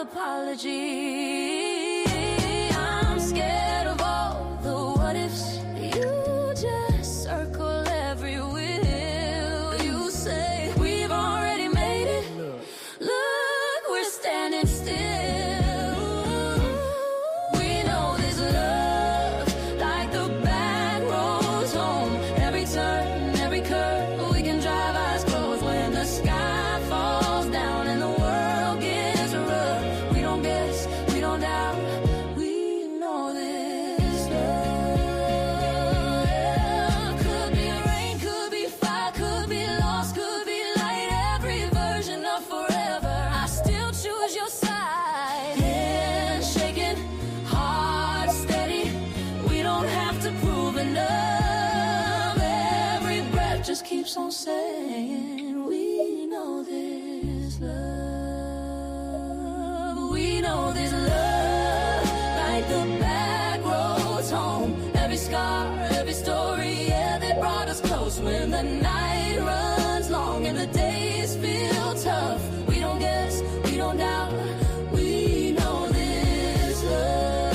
apology. I'm scared of all the what ifs. You just circle every wheel. You say we've already made it. Look, we're standing still. We know this love like the back roads home. Every turn, every curve, we can drive eyes closed when the sky falls down and the world gets rough. We don't guess, we don't doubt. We know this love could be rain, could be fire, could be lost, could be light. Every version of forever, I still choose your side. Hands shaking, heart steady. We don't have to prove enough. Every breath just keeps on saying, we know this love. We know this love like the back roads home. Every scar, every story, yeah, they brought us close. When the night runs long and the days feel tough, we don't guess, we don't doubt. We know this love.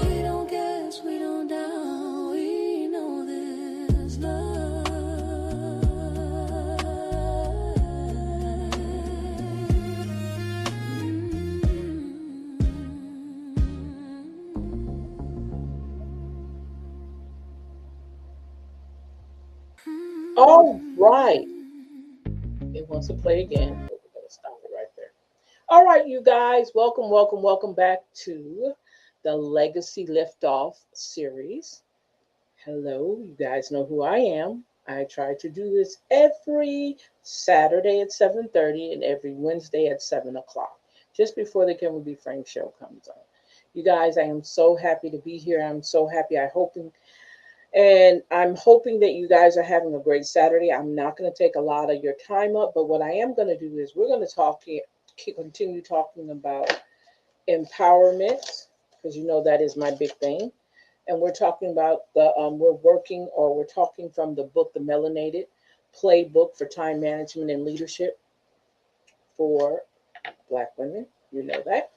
We don't guess, we don't doubt. We know this love. All right. It wants to play again. But we're going to stop it right there. All right, you guys. Welcome, welcome, welcome back to the Legacy Liftoff series. Hello. You guys know who I am. I try to do this every Saturday at 7:30 and every Wednesday at 7 o'clock, just before the Kim Will Be Frank show comes on. You guys, I am so happy to be here. I'm so happy. I'm hoping that you guys are having a great Saturday. I'm not going to take a lot of your time up, but what I am going to do is we're going to continue talking about empowerment, because you know that is my big thing. And we're talking about we're talking from the book, The Melanated Playbook for Time Management and Leadership for Black women. You know that.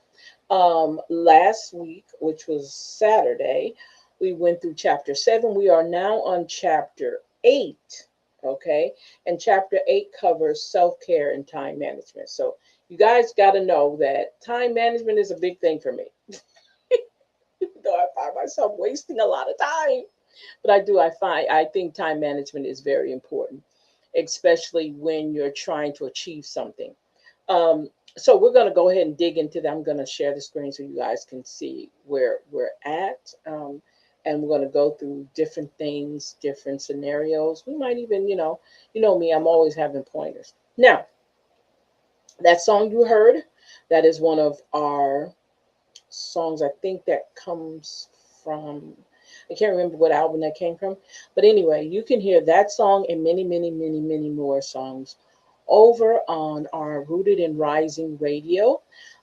Last week, which was Saturday, we went through chapter 7. We are now on chapter 8. Okay. And chapter 8 covers self-care and time management. So you guys got to know that time management is a big thing for me. Even though I find myself wasting a lot of time. But I think time management is very important, especially when you're trying to achieve something. So we're going to go ahead and dig into that. I'm going to share the screen so you guys can see where we're at. And we're going to go through different things, different scenarios. We might even, you know me, I'm always having pointers. Now, that song you heard, that is one of our songs, I think that comes from, I can't remember what album that came from. But anyway, you can hear that song and many, many, many, many more songs over on our Rooted and Rising Radio.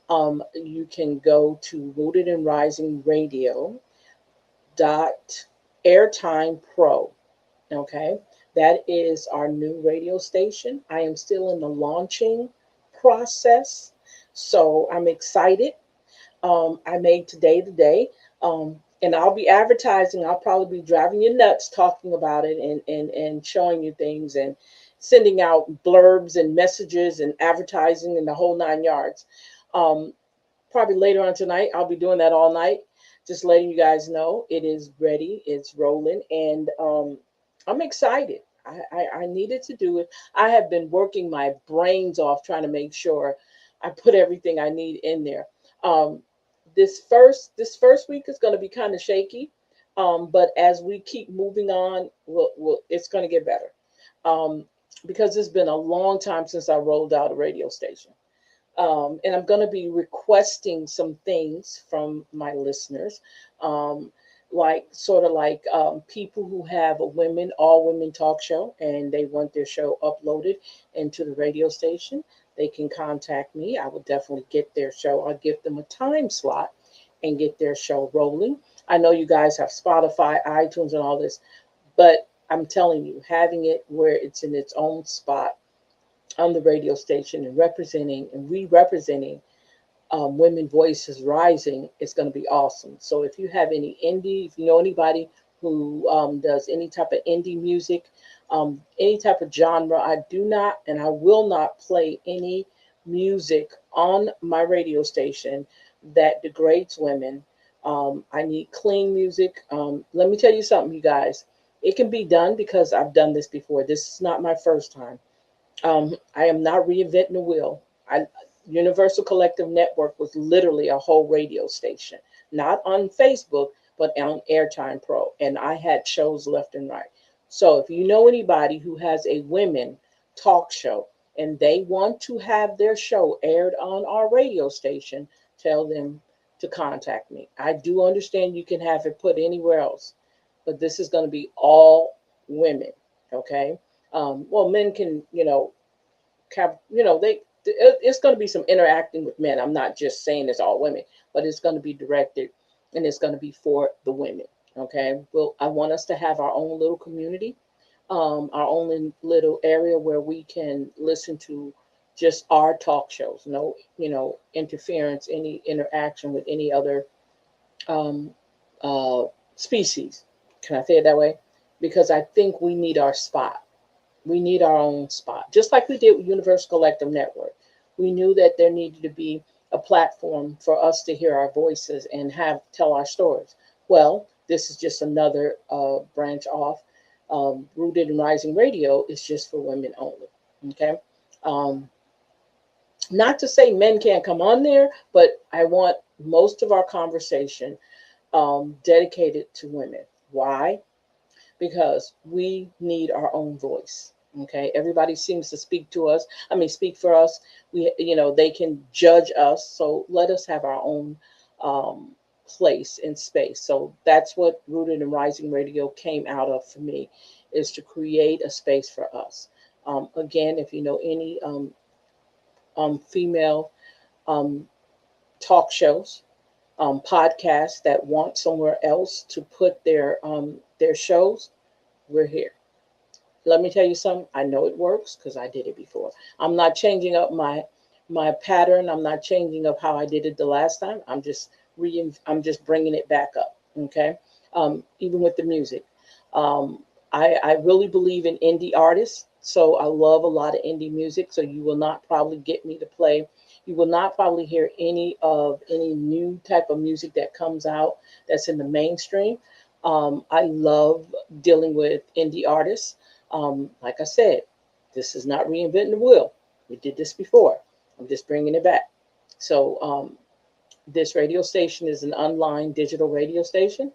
You can go to Rooted and Rising Radio .airtime pro. Okay, that is our new radio station. I am still in the launching process, so I'm excited. I made today the day, and I'll be advertising. I'll probably be driving you nuts talking about it and showing you things and sending out blurbs and messages and advertising and the whole 9 yards. Probably later on tonight, I'll be doing that all night. Just letting you guys know it is ready, it's rolling, and I'm excited. I needed to do it. I have been working my brains off trying to make sure I put everything I need in there. This first week is going to be kind of shaky, but as we keep moving on, it's going to get better, because it's been a long time since I rolled out a radio station. And I'm going to be requesting some things from my listeners, like people who have a all women talk show and they want their show uploaded into the radio station. They can contact me. I will definitely get their show. I'll give them a time slot and get their show rolling. I know you guys have Spotify, iTunes, and all this, but I'm telling you, having it where it's in its own spot on the radio station and representing and re-representing women voices rising is going to be awesome. So if you have any indie, if you know anybody who does any type of indie music, any type of genre, I do not and I will not play any music on my radio station that degrades women. I need clean music. Let me tell you something, you guys. It can be done because I've done this before. This is not my first time. I am not reinventing the wheel. Universal Collective Network was literally a whole radio station, not on Facebook, but on Airtime Pro. And I had shows left and right. So if you know anybody who has a women talk show and they want to have their show aired on our radio station, tell them to contact me. I do understand you can have it put anywhere else, but this is going to be all women. Okay. Well, men can, it's going to be some interacting with men. I'm not just saying it's all women, but it's going to be directed and it's going to be for the women. Okay. Well, I want us to have our own little community, our own little area where we can listen to just our talk shows. No, interference, any interaction with any other um, uh, species. Can I say it that way? Because I think we need our spot. We need our own spot, just like we did with Universal Collective Network. We knew that there needed to be a platform for us to hear our voices and have tell our stories. Well, this is just another branch off. Rooted in Rising Radio is just for women only. Okay. Um, Not to say men can't come on there, but I want most of our conversation dedicated to women. Why? Because we need our own voice. Okay, everybody seems to speak to us. I mean, speak for us. They can judge us. So let us have our own um, place in space. So that's what Rooted and Rising Radio came out of for me, is to create a space for us. Again, if you know any female um, talk shows, podcasts that want somewhere else to put their shows, we're here. Let me tell you something. I know it works because I did it before. I'm not changing up my pattern. I'm not changing up how I did it the last time. I'm just bringing it back up. Okay. Even with the music, um, I really believe in indie artists. So I love a lot of indie music. So you will not probably get me to play. You will not probably hear any new type of music that comes out that's in the mainstream. I love dealing with indie artists. Like I said, this is not reinventing the wheel. We did this before. I'm just bringing it back. So this radio station is an online digital radio station.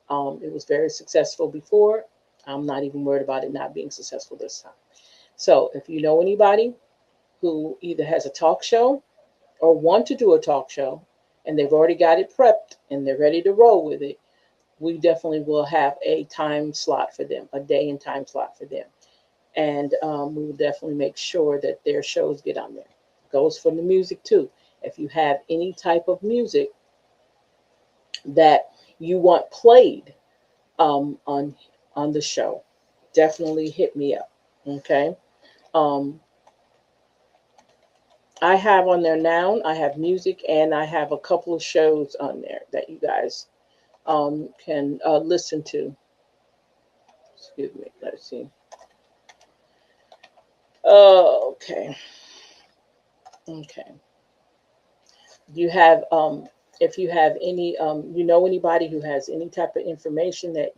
It was very successful before. I'm not even worried about it not being successful this time. So if you know anybody who either has a talk show or want to do a talk show and they've already got it prepped and they're ready to roll with it, we definitely will have a time slot for them, a day and time slot for them. And we will definitely make sure that their shows get on there. Goes for the music too. If you have any type of music that you want played um, on on the show, definitely hit me up. Okay. Um, I have on there now. I have music and I have a couple of shows on there that you guys can listen to. Excuse me. Let's see. Okay. Okay. You have if you have any anybody who has any type of information that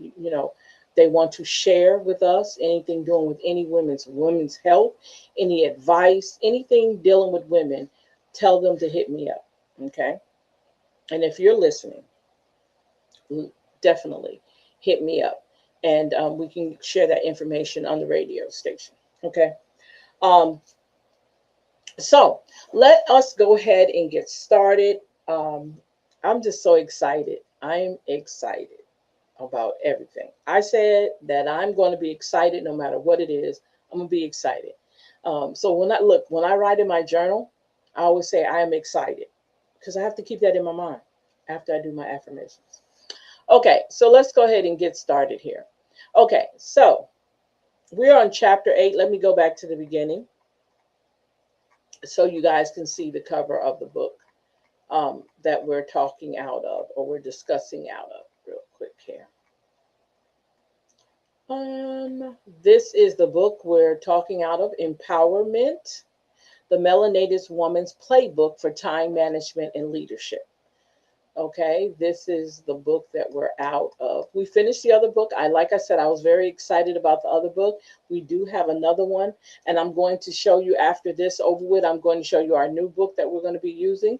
they want to share with us, anything dealing with any women's health, any advice, anything dealing with women, tell them to hit me up. Okay. And if you're listening, definitely hit me up, and we can share that information on the radio station. Okay. um So let us go ahead and get started. I'm just so excited. I'm excited about everything. I said that I'm going to be excited no matter what it is. I'm going to be excited. So when I write in my journal, I always say I am excited because I have to keep that in my mind after I do my affirmations. Okay, so let's go ahead and get started here. Okay, so We're on chapter 8. Let me go back to the beginning so you guys can see the cover of the book that we're talking out of, or we're discussing out of, real quick here. This is the book we're talking out of, Empowerment, the Melanated Woman's Playbook for Time Management and Leadership. Okay, this is the book that we're out of. We finished the other book. Like I said, I was very excited about the other book. We do have another one, and I'm going to show you after this over with. I'm going to show you our new book that we're going to be using.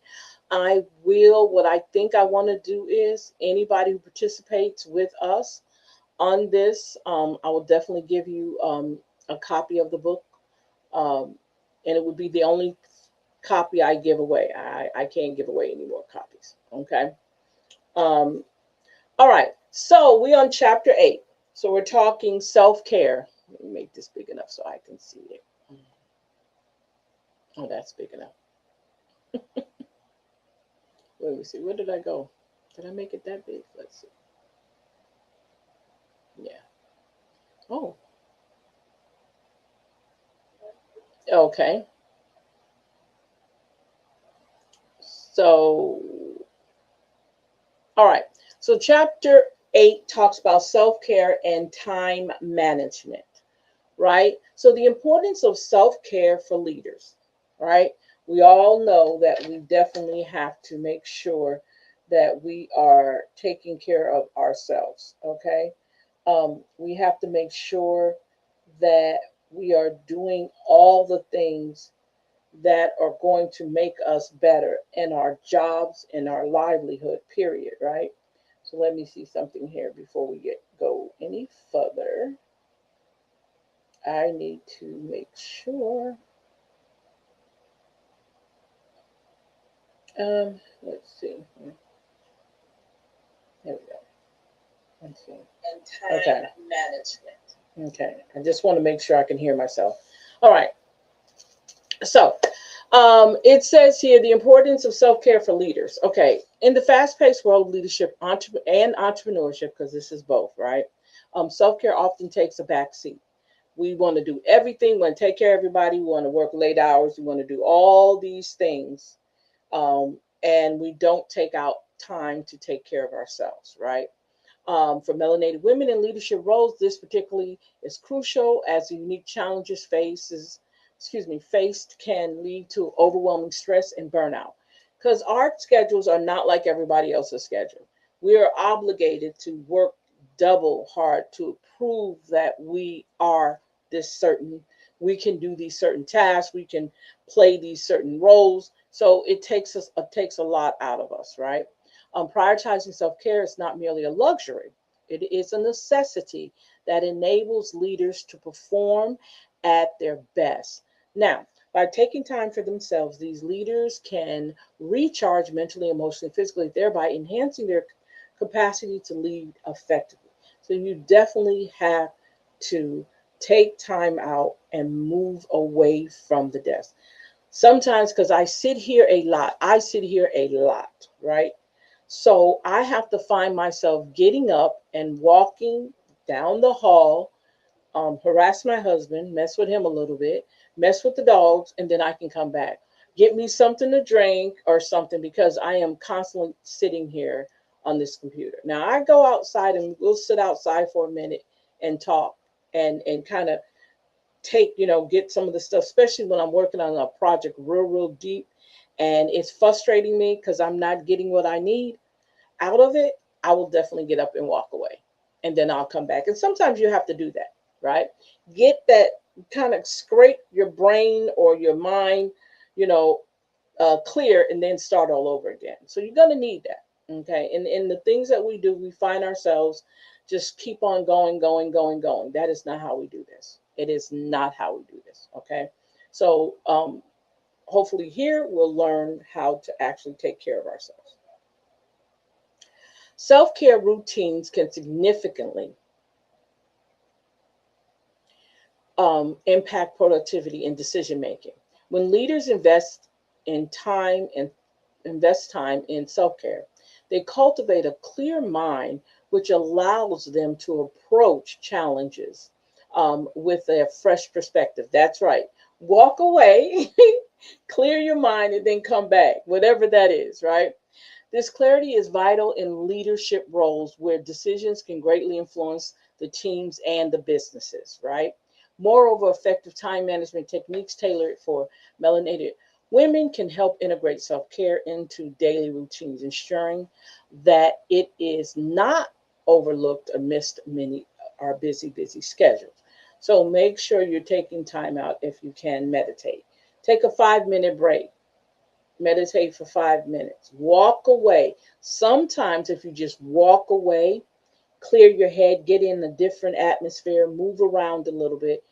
What I think I want to do is anybody who participates with us on this, I will definitely give you a copy of the book, um, and it would be the only copy I give away. I can't give away any more copies. Okay. Um, all right. So we're on chapter 8. So we're talking self-care. Let me make this big enough so I can see it. Oh, that's big enough. Let me see. Where did I go? Did I make it that big? Let's see. Yeah. Oh, okay. So, all right. So chapter 8 talks about self-care and time management, right? So the importance of self-care for leaders, right? We all know that we definitely have to make sure that we are taking care of ourselves, okay? We have to make sure that we are doing all the things that are going to make us better in our jobs, in our livelihood, period, right? So let me see something here before we go any further. I need to make sure. Let's see. There we go. Let's see. And time okay. Management. Okay. I just want to make sure I can hear myself. All right. So it says here the importance of self-care for leaders. Okay. In the fast-paced world of leadership and entrepreneurship, because this is both, right? Self-care often takes a back seat. We want to do everything. We want to take care of everybody. We want to work late hours. We want to do all these things. And we don't take out time to take care of ourselves, right? For melanated women in leadership roles, this particularly is crucial as the unique challenges faced can lead to overwhelming stress and burnout. Because our schedules are not like everybody else's schedule. We are obligated to work double hard to prove that we can do these certain tasks, we can play these certain roles. So it takes a lot out of us, right? Prioritizing self-care is not merely a luxury. It is a necessity that enables leaders to perform at their best. Now, by taking time for themselves, these leaders can recharge mentally, emotionally, physically, thereby enhancing their capacity to lead effectively. So you definitely have to take time out and move away from the desk. Sometimes, because I sit here a lot, right? So I have to find myself getting up and walking down the hall, harass my husband, mess with him a little bit, mess with the dogs, and then I can come back. Get me something to drink or something because I am constantly sitting here on this computer. Now I go outside and we'll sit outside for a minute and talk and kind of get some of the stuff, especially when I'm working on a project real deep and it's frustrating me because I'm not getting what I need out of it. I will definitely get up and walk away and then I'll come back. And sometimes you have to do that, right? Get that, kind of scrape your brain or your mind, you know, clear and then start all over again. So you're going to need that. Okay. And in the things that we do, we find ourselves just keep on going. That is not how we do this. It is not how we do this. Okay. So hopefully here we'll learn how to actually take care of ourselves. Self-care routines can significantly impact productivity and decision making. When leaders in time and invest time in self-care, they cultivate a clear mind which allows them to approach challenges with a fresh perspective. That's right. Walk away, clear your mind, and then come back, whatever that is, right? This clarity is vital in leadership roles where decisions can greatly influence the teams and the businesses, right? Moreover, effective time management techniques tailored for melanated women can help integrate self care into daily routines, ensuring that it is not overlooked amidst many our busy schedules. So make sure you're taking time out if you can meditate. Take a 5 minute break. Meditate for 5 minutes. Walk away. Sometimes, if you just walk away, clear your head, get in a different atmosphere, move around a little bit,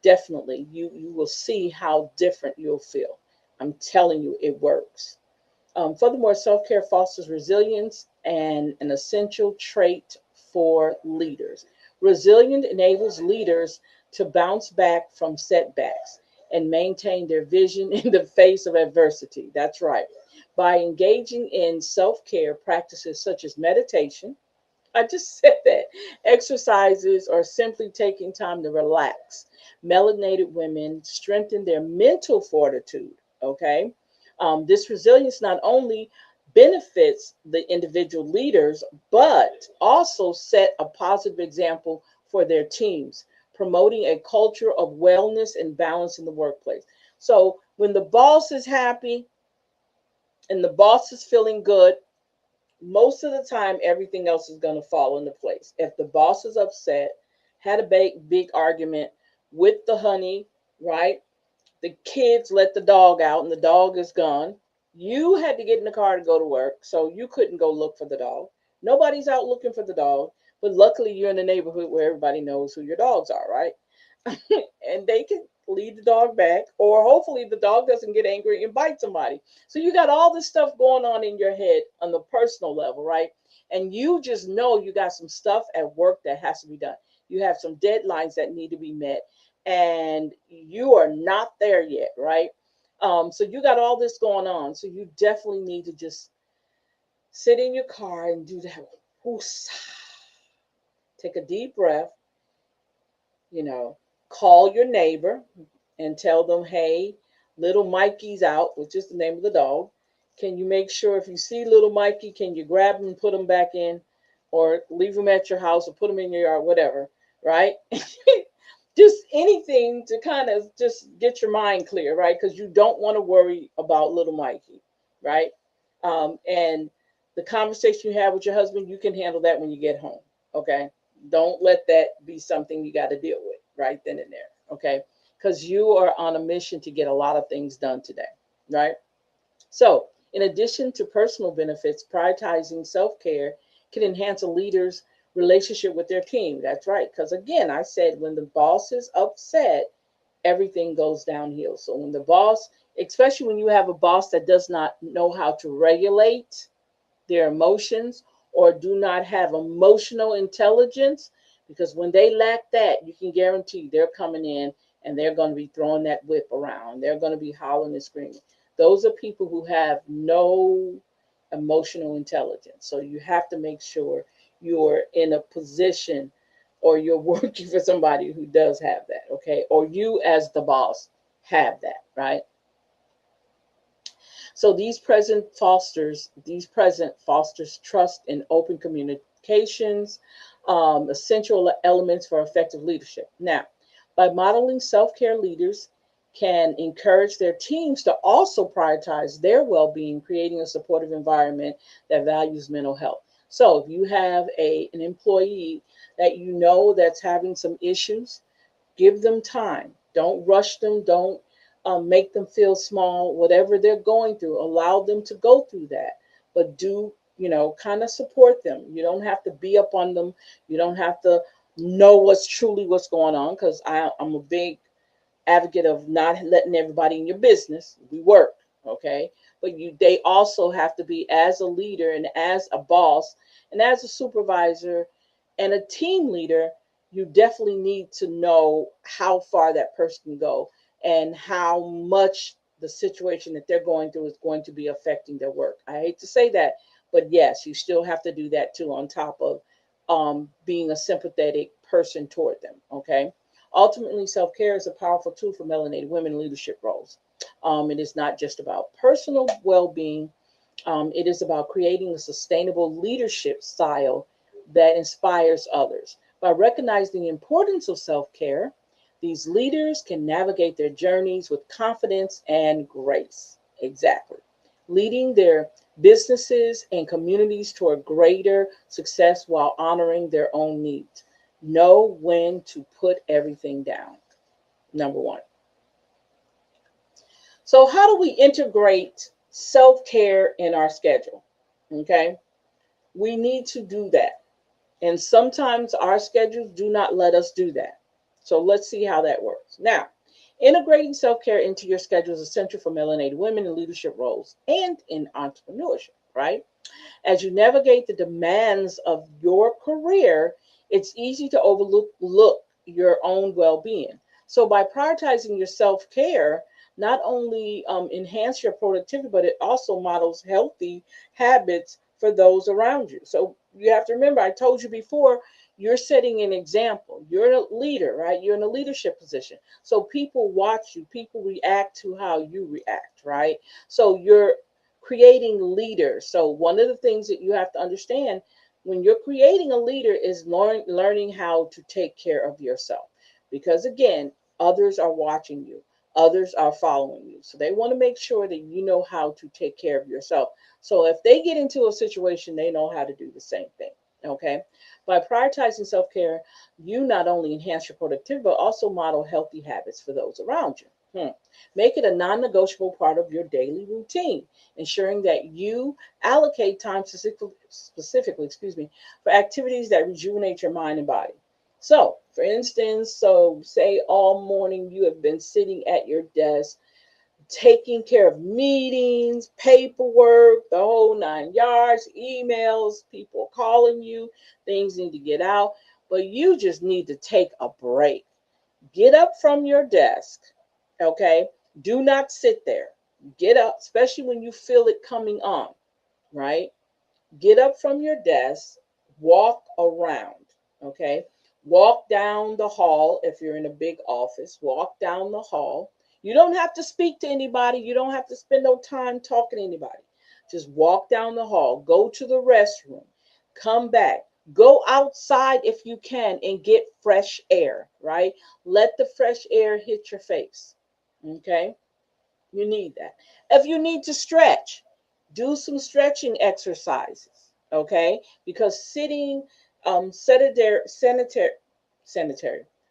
definitely you will see how different you'll feel. I'm telling you, it works. Furthermore, self care fosters resilience and an essential trait for leaders. Resilience enables leaders to bounce back from setbacks and maintain their vision in the face of adversity. That's right. By engaging in self care practices such as meditation, I just said that, exercises, or simply taking time to relax, melanated women strengthen their mental fortitude. Okay. This resilience not only benefits the individual leaders, but also set a positive example for their teams, promoting a culture of wellness and balance in the workplace. So when the boss is happy and the boss is feeling good, most of the time everything else is going to fall into place. If the boss is upset, had a big argument with the honey, right? The kids let the dog out and the dog is gone. You had to get in the car to go to work, so you couldn't go look for the dog. Nobody's out looking for the dog, but luckily you're in a neighborhood where everybody knows who your dogs are, right? And they can lead the dog back, or hopefully the dog doesn't get angry and bite somebody. So you got all this stuff going on in your head on the personal level, right? And you just know you got some stuff at work that has to be done. You have some deadlines that need to be met, and you are not there yet, right? So you got all this going on. So you definitely need to just sit in your car and do that. Whoos. Take a deep breath, you know, call your neighbor and tell them, hey, little Mikey's out, which is the name of the dog. Can you make sure if you see little Mikey, can you grab him and put him back in, or leave him at your house or put him in your yard, whatever, right? Just anything to kind of just get your mind clear, right? Because you don't want to worry about little Mikey, right? And the conversation you have with your husband, you can handle that when you get home, okay? Don't let that be something you got to deal with right then and there, okay? Because you are on a mission to get a lot of things done today, right? So, in addition to personal benefits, prioritizing self care can enhance a leader's relationship with their team. That's right. Because again, I said when the boss is upset, everything goes downhill. So, when the boss, especially when you have a boss that does not know how to regulate their emotions or do not have emotional intelligence, because when they lack that, you can guarantee they're coming in and they're going to be throwing that whip around. They're going to be hollering and screaming. Those are people who have no emotional intelligence. So you have to make sure you're in a position or you're working for somebody who does have that, okay? Or you as the boss have that, right? So these present fosters trust and open communications, essential elements for effective leadership. Now, by modeling self-care, leaders can encourage their teams to also prioritize their well-being, creating a supportive environment that values mental health. So if you have an employee that you know that's having some issues, give them time. Don't rush them. Don't make them feel small. Whatever they're going through, allow them to go through that. But do, kind of support them. You don't have to be up on them. You don't have to know what's going on, because I'm a big advocate of not letting everybody in your business. We work, okay? But they also have to be, as a leader and as a boss and as a supervisor and a team leader, you definitely need to know how far that person can go and how much the situation that they're going through is going to be affecting their work. I hate to say that, but yes, you still have to do that too, on top of being a sympathetic person toward them, okay? Ultimately, self-care is a powerful tool for melanated women in leadership roles. It is not just about personal well-being. It is about creating a sustainable leadership style that inspires others. By recognizing the importance of self-care, these leaders can navigate their journeys with confidence and grace. Exactly. Leading their businesses and communities toward greater success while honoring their own needs. Know when to put everything down. Number one. So, how do we integrate self care in our schedule? Okay. We need to do that. And sometimes our schedules do not let us do that. So let's see how that works. Now, integrating self care into your schedule is essential for melanated women in leadership roles and in entrepreneurship, right? As you navigate the demands of your career, it's easy to overlook your own well being. So, by prioritizing your self care, not only enhance your productivity, but it also models healthy habits for those around you. So, you have to remember, I told you before, you're setting an example. You're a leader, right? You're in a leadership position. So, people watch you, people react to how you react, right? So, you're creating leaders. So one of the things that you have to understand when you're creating a leader is learning how to take care of yourself. Because again, others are watching you, others are following you. So they want to make sure that you know how to take care of yourself. So if they get into a situation, they know how to do the same thing. Okay. By prioritizing self care, you not only enhance your productivity, but also model healthy habits for those around you. Make it a non negotiable part of your daily routine, ensuring that you allocate time specifically, for activities that rejuvenate your mind and body. So, for instance, so say all morning you have been sitting at your desk taking care of meetings, paperwork, the whole 9 yards, emails, people calling you, things need to get out, but you just need to take a break. Get up from your desk, okay? Do not sit there. Get up, especially when you feel it coming on, right? Get up from your desk, walk around, okay? Walk down the hall if you're in a big office, walk down the hall. You don't have to speak to anybody, you don't have to spend no time talking to anybody. Just walk down the hall, go to the restroom, come back. Go outside if you can and get fresh air, right? Let the fresh air hit your face. Okay? You need that. If you need to stretch, do some stretching exercises, okay? Because sitting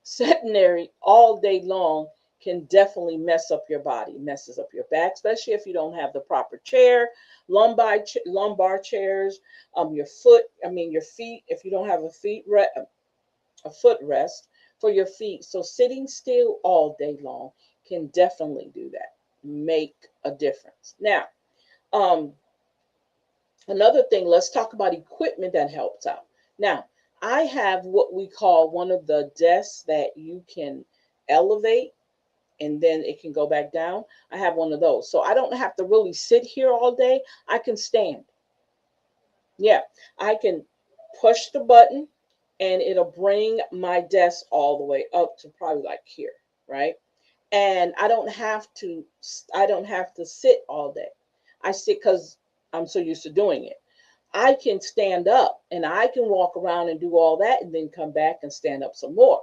sedentary all day long can definitely mess up your body, messes up your back, especially if you don't have the proper chair, lumbar chairs, your feet. If you don't have a footrest for your feet. So sitting still all day long can definitely do that. Make a difference. Now, um, another thing, let's talk about equipment that helps out. Now, I have what we call one of the desks that you can elevate and then it can go back down. I have one of those. So I don't have to really sit here all day. I can stand. Yeah, I can push the button and it'll bring my desk all the way up to probably like here, right? And I don't have to sit all day. I sit because I'm so used to doing it. I can stand up and I can walk around and do all that and then come back and stand up some more.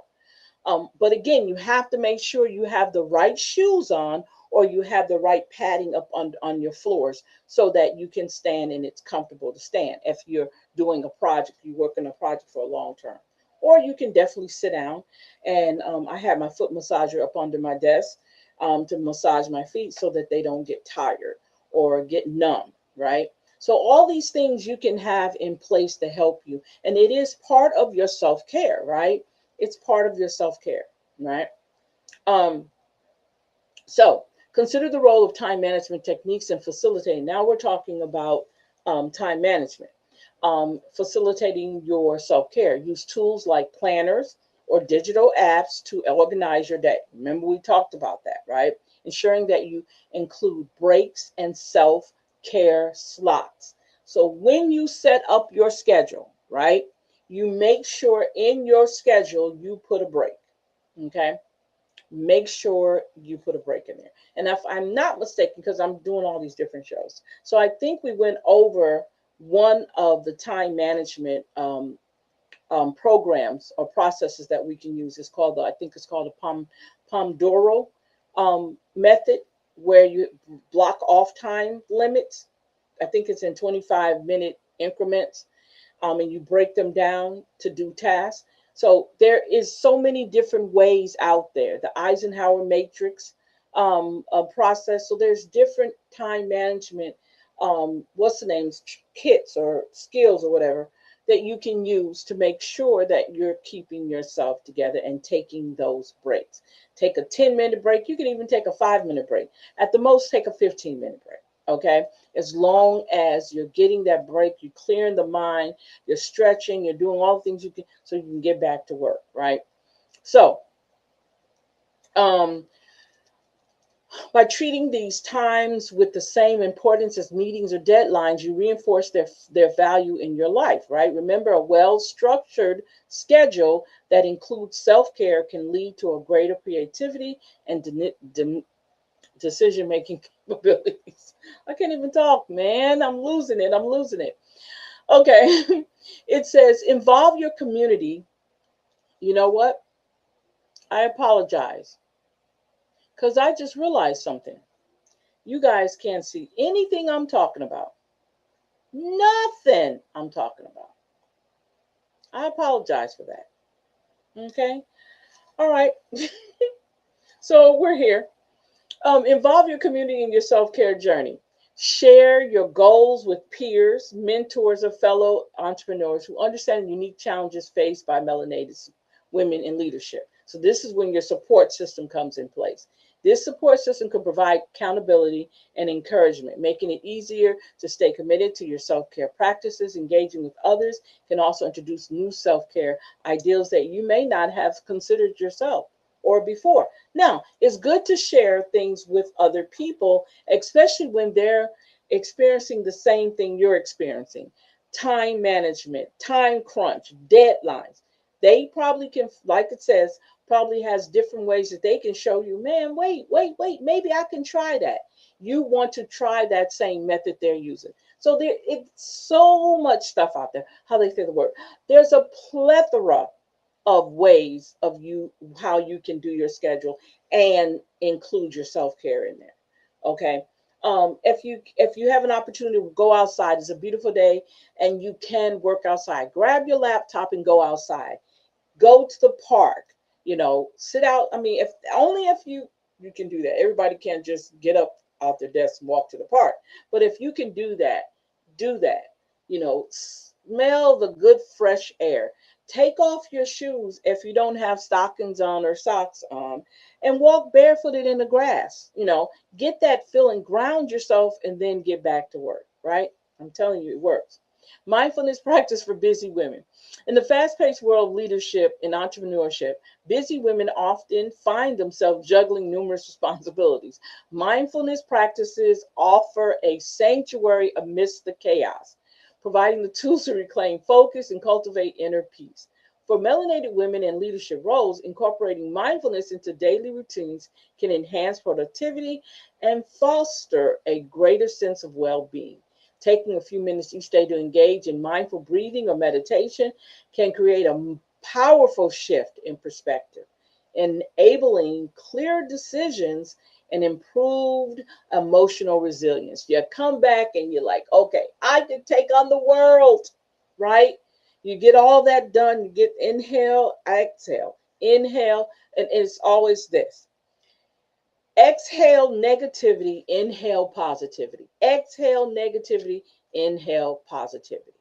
But again, you have to make sure you have the right shoes on or you have the right padding up on your floors so that you can stand and it's comfortable to stand if you're doing a project, you work on a project for a long term. Or you can definitely sit down. And I have my foot massager up under my desk to massage my feet so that they don't get tired or get numb, right? So all these things you can have in place to help you. And it is part of your self-care, right? It's part of your self-care, right? Um, so consider the role of time management techniques in facilitating. Now we're talking about time management, facilitating your self-care. Use tools like planners or digital apps to organize your day. Remember we talked about that, right? Ensuring that you include breaks and self-care slots. So when you set up your schedule, right, you make sure in your schedule you put a break. Okay. Make sure you put a break in there. And if I'm not mistaken, because I'm doing all these different shows, so I think we went over one of the time management programs or processes that we can use. It's called I think it's called the Pomodoro method, where you block off time limits. I think it's in 25-minute increments, and you break them down to do tasks. So there is so many different ways out there. The Eisenhower matrix process. So there's different time management, what's the names, kits or skills or whatever that you can use to make sure that you're keeping yourself together and taking those breaks. Take a 10-minute break. You can even take a 5-minute break. At the most, take a 15-minute break. Okay, as long as you're getting that break, you're clearing the mind, you're stretching, you're doing all the things you can so you can get back to work, right? So, um, by treating these times with the same importance as meetings or deadlines, you reinforce their value in your life, right? Remember, a well-structured schedule that includes self-care can lead to a greater creativity and decision-making capabilities. I can't even talk, man. I'm losing it. I'm losing it. Okay. It says, involve your community. You know what? I apologize because I just realized something. You guys can't see anything I'm talking about. Nothing I'm talking about. I apologize for that. Okay. All right. So we're here. Involve your community in your self-care journey. Share your goals with peers, mentors, or fellow entrepreneurs who understand the unique challenges faced by melanated women in leadership. So this is when your support system comes in place. This support system can provide accountability and encouragement, making it easier to stay committed to your self-care practices. Engaging with others can also introduce new self-care ideals that you may not have considered yourself or before. Now, it's good to share things with other people, especially when they're experiencing the same thing you're experiencing. Time management, time crunch, deadlines. They probably can, like it says, probably has different ways that they can show you, man, wait, maybe I can try that. You want to try that same method they're using. So it's so much stuff out there. How they say the word. There's a plethora of ways of you how you can do your schedule and include your self-care in there. Okay. If you have an opportunity to go outside, it's a beautiful day and you can work outside. Grab your laptop and go outside. Go to the park. Sit out. I mean, if only if you can do that. Everybody can't just get up out their desk and walk to the park. But if you can do that, do that. Smell the good fresh air. Take off your shoes if you don't have stockings on or socks on and walk barefooted in the grass. Get that feeling, ground yourself, and then get back to work, right? I'm telling you, it works. Mindfulness practice for busy women. In the fast paced world of leadership and entrepreneurship, busy women often find themselves juggling numerous responsibilities. Mindfulness practices offer a sanctuary amidst the chaos, providing the tools to reclaim focus and cultivate inner peace. For melanated women in leadership roles, incorporating mindfulness into daily routines can enhance productivity and foster a greater sense of well being. Taking a few minutes each day to engage in mindful breathing or meditation can create a powerful shift in perspective, enabling clear decisions and improved emotional resilience. You come back and you're like, okay, I can take on the world, right? You get all that done. You get inhale, exhale, inhale, and it's always this. Exhale negativity, inhale positivity. Exhale negativity, inhale positivity.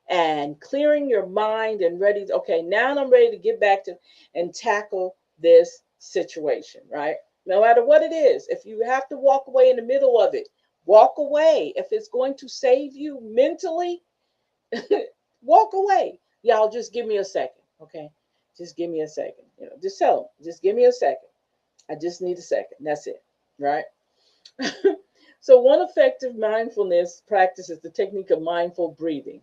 And clearing your mind and ready. Okay, now I'm ready to get back to and tackle this situation, right? No matter what it is, if you have to walk away in the middle of it, walk away. If it's going to save you mentally, walk away. Y'all just give me a second, okay? Just give me a second. Just tell them, just give me a second. I just need a second. That's it, right? So one effective mindfulness practice is the technique of mindful breathing.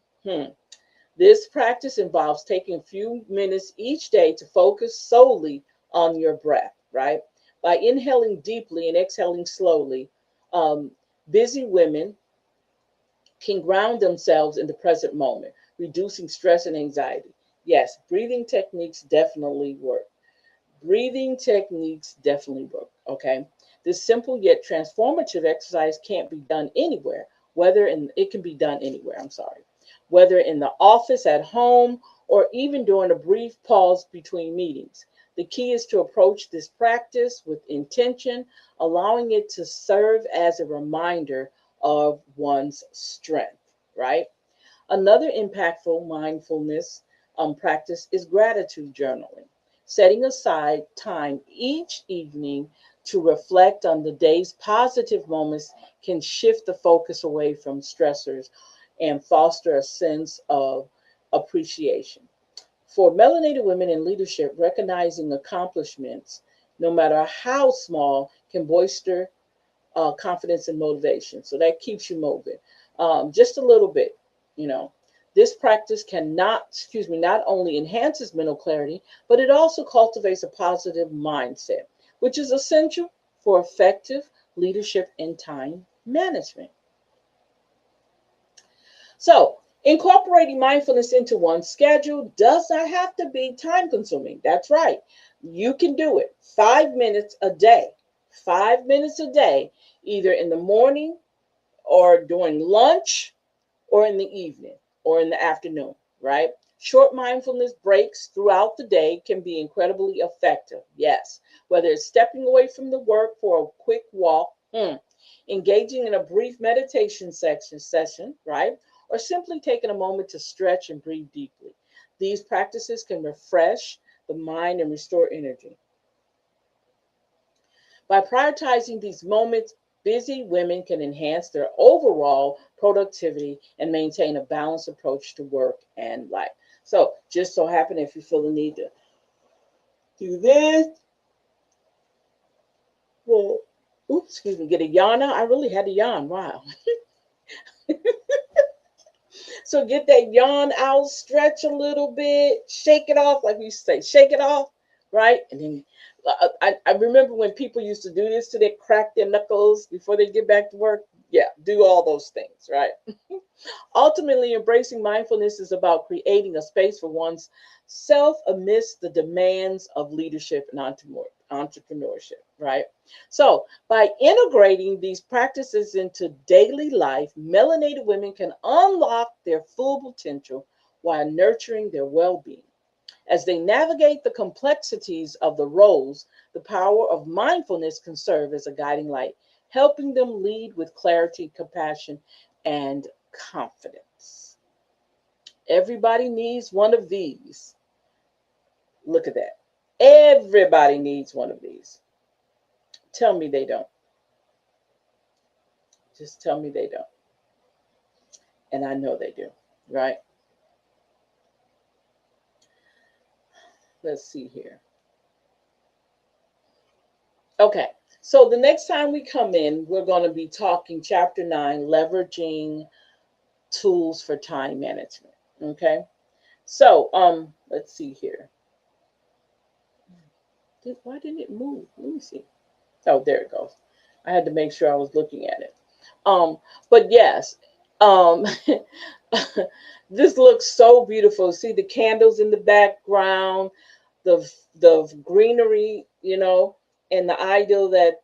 This practice involves taking a few minutes each day to focus solely on your breath, right? By inhaling deeply and exhaling slowly, um, busy women can ground themselves in the present moment, reducing stress and anxiety. Yes, breathing techniques definitely work. Breathing techniques definitely work, okay? This simple yet transformative exercise can't be done anywhere, it can be done anywhere, I'm sorry, whether in the office, at home, or even during a brief pause between meetings. The key is to approach this practice with intention, allowing it to serve as a reminder of one's strength, right? Another impactful mindfulness practice is gratitude journaling. Setting aside time each evening to reflect on the day's positive moments can shift the focus away from stressors and foster a sense of appreciation. For melanated women in leadership, recognizing accomplishments, no matter how small, can bolster confidence and motivation. So that keeps you moving just a little bit, you know. This practice not only enhances mental clarity, but it also cultivates a positive mindset, which is essential for effective leadership and time management. So, incorporating mindfulness into one's schedule does not have to be time consuming. That's right. You can do it 5 minutes a day, 5 minutes a day, either in the morning or during lunch or in the evening or in the afternoon, right? Short mindfulness breaks throughout the day can be incredibly effective. Yes, whether it's stepping away from the work for a quick walk, engaging in a brief meditation session, right? Or simply taking a moment to stretch and breathe deeply. These practices can refresh the mind and restore energy. By prioritizing these moments, busy women can enhance their overall productivity and maintain a balanced approach to work and life. So, just so happen if you feel the need to do this, well, oops, excuse me, get a yawn out. I really had a yawn. Wow. So get that yawn out, stretch a little bit, shake it off, like we used to say, shake it off, right? And then I remember when people used to do this to their crack their knuckles before they get back to work. Yeah, do all those things, right? Ultimately, embracing mindfulness is about creating a space for one's self amidst the demands of leadership and entrepreneurship, right? So, by integrating these practices into daily life, melanated women can unlock their full potential while nurturing their well being. As they navigate the complexities of the roles, the power of mindfulness can serve as a guiding light, helping them lead with clarity, compassion, and confidence. Everybody needs one of these. Look at that. Everybody needs one of these. Tell me they don't. Just tell me they don't. And I know they do, right? Let's see here. Okay, so the next time we come in, we're going to be talking chapter 9, leveraging tools for time management. Okay, so let's see here. Why didn't it move? Let me see. Oh, there it goes. I had to make sure I was looking at it. But yes, um, this looks so beautiful. See the candles in the background, the greenery, and the ideal that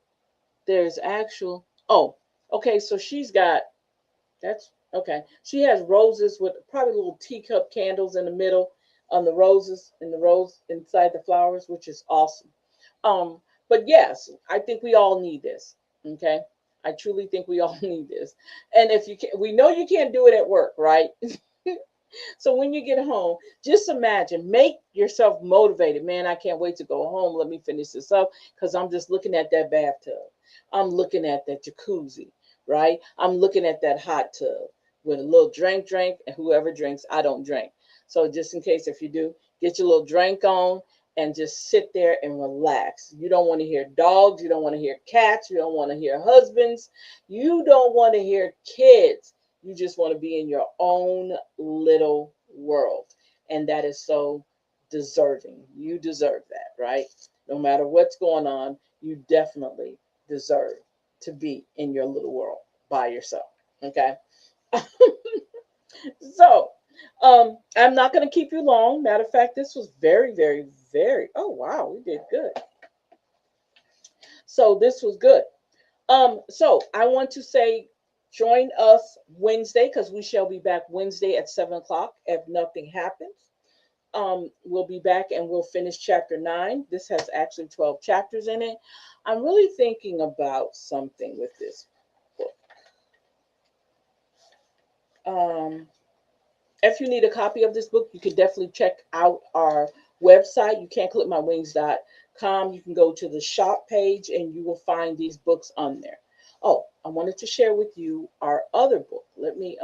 there's actual. Oh, okay. So she's got that's okay. She has roses with probably little teacup candles in the middle on the roses and the rose inside the flowers, which is awesome. Um, but yes, I think we all need this. Okay. I truly think we all need this. And if you can, we know you can't do it at work, right? So when you get home, just imagine, make yourself motivated. Man, I can't wait to go home. Let me finish this up because I'm just looking at that bathtub. I'm looking at that jacuzzi, right? I'm looking at that hot tub with a little drink, and whoever drinks, I don't drink. So just in case if you do, get your little drink on and just sit there and relax. You don't want to hear dogs. You don't want to hear cats. You don't want to hear husbands. You don't want to hear kids. You just want to be in your own little world. And that is so deserving. You deserve that, right? No matter what's going on, you definitely deserve to be in your little world by yourself. Okay. So, I'm not going to keep you long. Matter of fact, this was very, very, very. Oh wow, we did good. So this was good. So I want to say, join us Wednesday because we shall be back Wednesday at 7 o'clock. If nothing happens, we'll be back and we'll finish chapter 9. This has actually 12 chapters in it. I'm really thinking about something with this book. Um, if you need a copy of this book, you can definitely check out our website. You can't click my wings.com. You can go to the shop page and you will find these books on there. Oh, I wanted to share with you our other book. Let me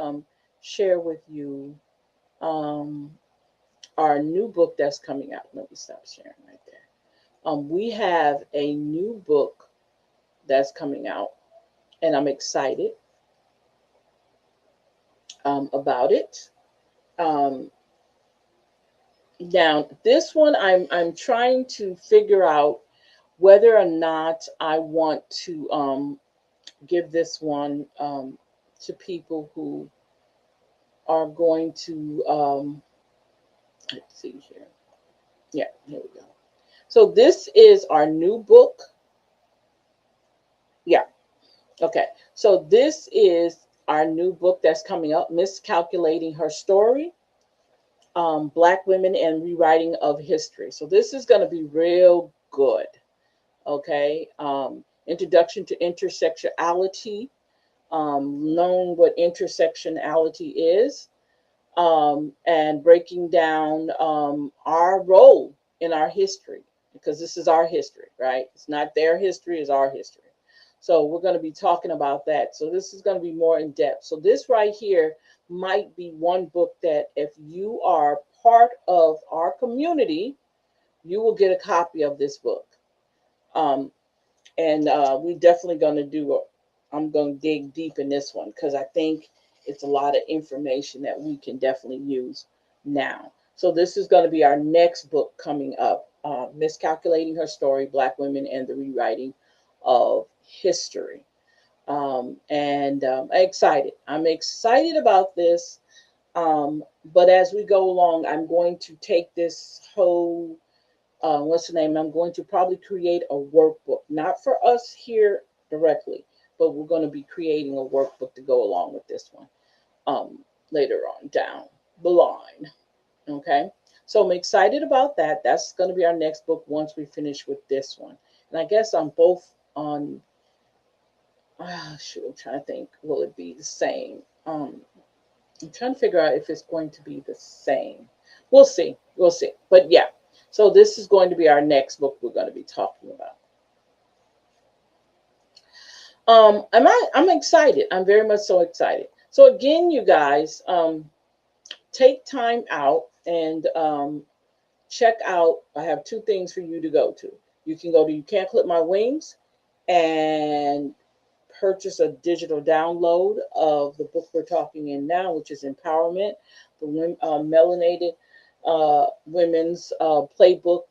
share with you um our new book that's coming out. Let me stop sharing right there. We have a new book that's coming out, and I'm excited about it. Um, Now, this one, I'm trying to figure out whether or not I want to give this one to people who are going to let's see here. Yeah, here we go. So this is our new book. Yeah, okay. So this is our new book that's coming up, Miscalculating Her Story, Black Women and Rewriting of History. So this is going to be real good. Okay. Introduction to intersectionality, knowing what intersectionality is, and breaking down our role in our history, because this is our history, right? It's not their history, it's our history. So we're going to be talking about that. So this is going to be more in depth. So this right here might be one book that if you are part of our community, you will get a copy of this book. Um, and we definitely going to do I'm going to dig deep in this one because I think it's a lot of information that we can definitely use now. So this is going to be our next book coming up, Miscalculating Her Story, Black Women and the Rewriting of History. And I'm excited about this. But as we go along, I'm going to take this whole what's the name? I'm going to probably create a workbook, not for us here directly, but we're going to be creating a workbook to go along with this one later on down the line. Okay. So I'm excited about that. That's going to be our next book once we finish with this one. And I guess I'm both on, shoot, I'm trying to think, will it be the same? I'm trying to figure out if it's going to be the same. We'll see. We'll see. But yeah, so this is going to be our next book we're going to be talking about. I'm excited. I'm very much so excited. So again, you guys, take time out and check out. I have two things for you to go to. You can go to You Can't Clip My Wings and purchase a digital download of the book we're talking in now, which is Empowerment, the Melanated Women's Playbook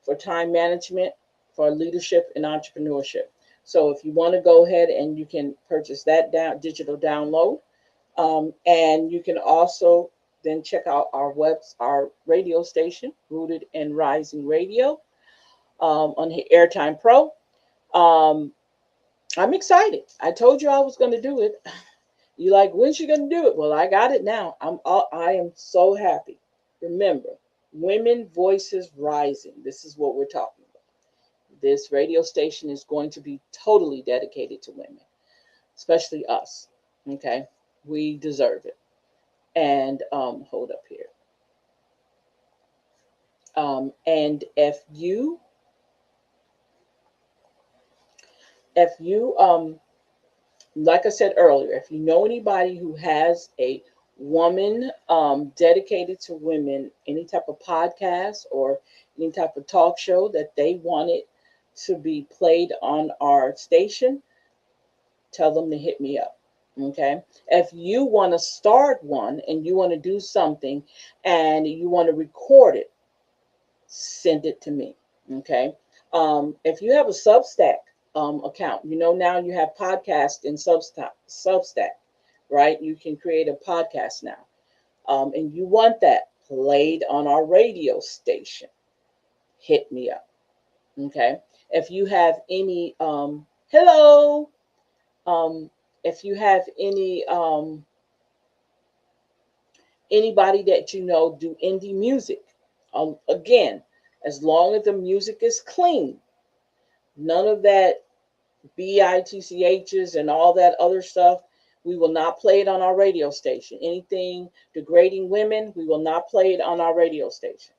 for Time Management, for Leadership and Entrepreneurship. So if you want to go ahead and you can purchase that digital download, and you can also then check out our radio station, Rooted and Rising Radio, on the Airtime Pro. Um, I'm excited. I told you I was going to do it. You like, when's you going to do it? Well, I got it now. I am so happy. Remember, women voices rising. This is what we're talking about. This radio station is going to be totally dedicated to women, especially us. Okay, we deserve it. And hold up here. And if you like I said earlier, if you know anybody who has a woman dedicated to women, any type of podcast or any type of talk show that they wanted to be played on our station, tell them to hit me up. Okay. If you want to start one and you want to do something and you want to record it, send it to me. Okay. If you have a Substack account, now you have podcast in Substack, right? You can create a podcast now, and you want that played on our radio station. Hit me up, okay? If you have any, hello, if you have anybody that do indie music, again, as long as the music is clean, none of that bitchs and all that other stuff, we will not play it on our radio station. Anything degrading women, we will not play it on our radio station.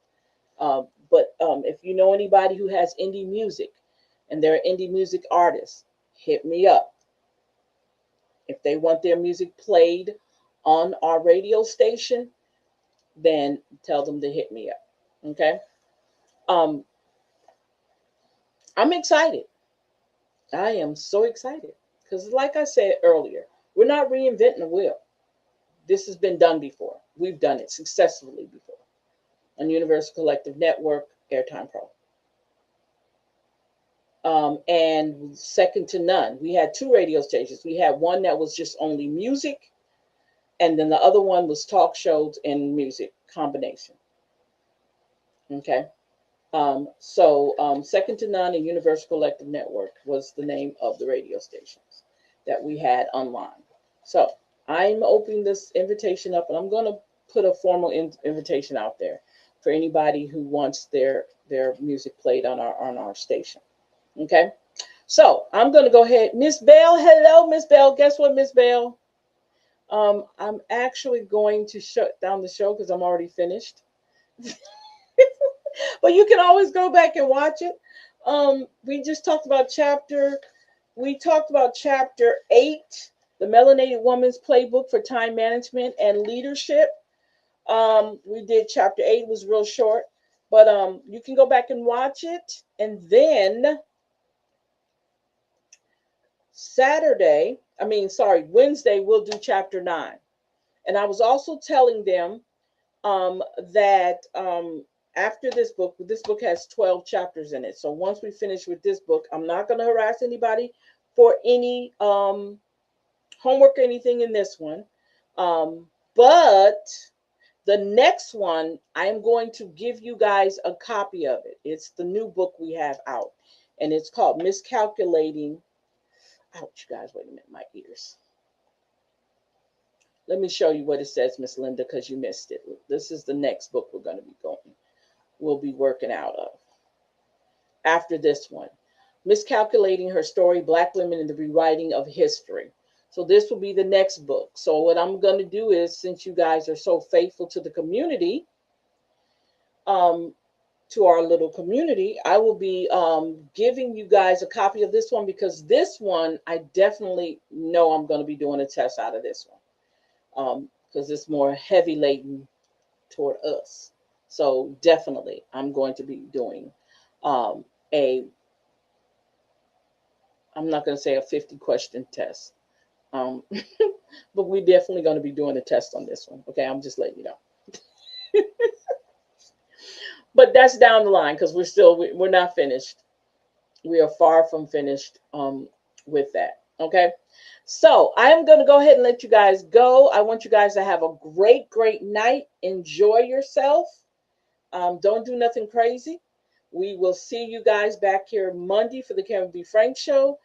But if you know anybody who has indie music and they're indie music artists, hit me up. If they want their music played on our radio station, then tell them to hit me up. Okay. Um, I'm excited. I am so excited because, like I said earlier, we're not reinventing the wheel. This has been done before. We've done it successfully before on Universal Collective Network, Airtime Pro. And second to none, we had two radio stations. We had one that was just only music, and then the other one was talk shows and music combination. Okay. Second to None and Universal Collective Network was the name of the radio stations that we had online. So I'm opening this invitation up, and I'm going to put a formal invitation out there for anybody who wants their music played on our station. Okay. So I'm going to go ahead. Miss Bell, hello, Miss Bell. Guess what, Miss Bell? I'm actually going to shut down the show because I'm already finished. But you can always go back and watch it. We talked about chapter 8, the Melanated Woman's Playbook for Time Management and Leadership. We did chapter 8, it was real short, but you can go back and watch it. And then Wednesday, we'll do chapter 9. And I was also telling them that after this book has 12 chapters in it. So once we finish with this book, I'm not going to harass anybody for any homework or anything in this one. But the next one, I'm going to give you guys a copy of it. It's the new book we have out, and it's called Miscalculating. Ouch, you guys, wait a minute, my ears. Let me show you what it says, Miss Linda, because you missed it. This is the next book we'll be working out of after this one. Miscalculating Her Story, Black Women in the Rewriting of History. So this will be the next book. So what I'm going to do is, since you guys are so faithful to the community, to our little community, I will be giving you guys a copy of this one, because this one, I definitely know I'm going to be doing a test out of this one, because it's more heavy laden toward us. So definitely I'm going to be doing I'm not going to say a 50 question test, but we're definitely going to be doing a test on this one. Okay, I'm just letting you know. But that's down the line, because we're not finished. We are far from finished with that. Okay, so I am going to go ahead and let you guys go. I want you guys to have a great night. Enjoy yourself. Don't do nothing crazy. We will see you guys back here Monday for the Karen B. Frank show,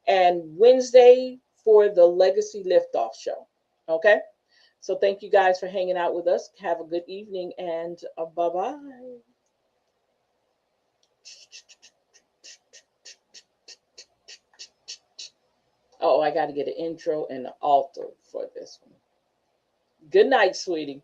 and Wednesday for the Legacy Liftoff show. Okay, so thank you guys for hanging out with us. Have a good evening, and bye-bye. Oh, I got to get an intro and an altar for this one. Good night, sweetie.